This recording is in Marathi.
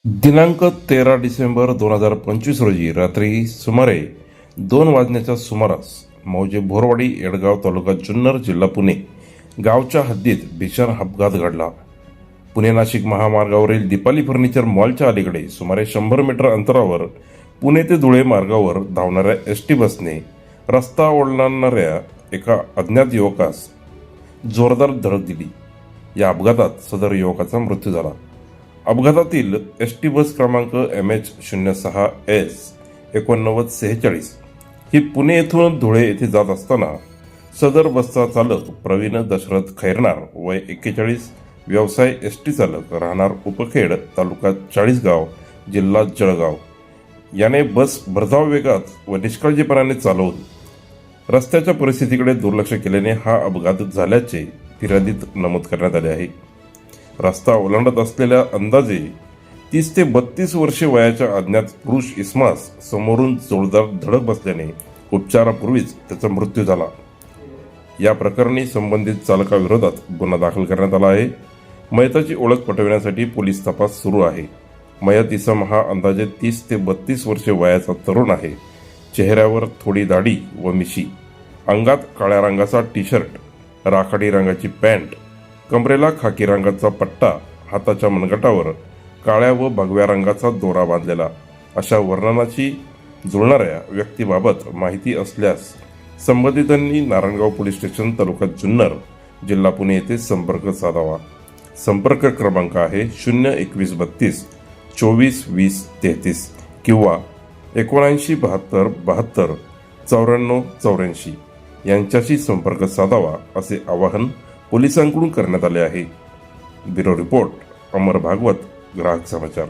दिनांक 13 डिसेंबर 2025 रोजी रात्री सुमारे 2 वाजण्याच्या सुमारास मौजे भोरवाडी येडगाव तालुका जुन्नर जिल्हा पुणे गावच्या हद्दीत भीषण अपघात घडला. पुणे नाशिक महामार्गावरील दीपाली फर्निचर मॉलच्या अलीकडे सुमारे 100 मीटर अंतरावर पुणे ते धुळे मार्गावर धावणाऱ्या एसटी बसने रस्ता ओलांडणाऱ्या एका अज्ञात युवकास जोरदार धडक दिली. या अपघातात सदर युवकाचा मृत्यू झाला. अपघातातील एसटी बस क्रमांक MH06S 8946 ही पुणे येथून धुळे येथे जात असताना सदर बसचा चालक प्रवीण दशरथ खैरनार वय 41, व्यवसाय एसटी चालक, राहणार उपखेड, तालुका चाळीसगाव, जिल्हा जळगाव याने बस भरधाव वेगात व निष्काळजीपणाने चालवून रस्त्याच्या परिस्थितीकडे दुर्लक्ष केल्याने हा अपघात झाल्याचे फिर्यादीत नमूद करण्यात आले आहे. रस्ता ओलांडत असलेल्या अंदाजे 30 ते 32 वर्षे वयाच्या अज्ञात पुरुष इसमास समोरून जोरदार धडक बसल्याने उपचारापूर्वीच त्याचा मृत्यू झाला. या प्रकरणी संबंधित चालकाविरोधात गुन्हा दाखल करण्यात आला आहे. मयताची ओळख पटविण्यासाठी पोलीस तपास सुरू आहे. मयत इसम हा अंदाजे 30 ते 32 वर्षे वयाचा तरुण आहे. चेहऱ्यावर थोडी दाढी व मिशी, अंगात काळ्या रंगाचा टी शर्ट, राखाडी रंगाची पॅन्ट, कमरेला खाकी रंगाचा पट्टा, हाताच्या मनगटावर काळ्या व भगव्या रंगाचा दोरा बांधलेला अशा वर्णनाची जुळणाऱ्या व्यक्तीबाबत माहिती असल्यास संबंधितांनी नारायणगाव पोलीस स्टेशन, तालुका जुन्नर, जिल्हा पुणे येथे संपर्क साधावा. संपर्क क्रमांक आहे 02132 24 20 33 किंवा 79 72 72 94 84 यांच्याशी संपर्क साधावा असे आवाहन पोलिसांकडून करण्यात आले आहे. ब्युरो रिपोर्ट, अमर भागवत, ग्राहक समाचार.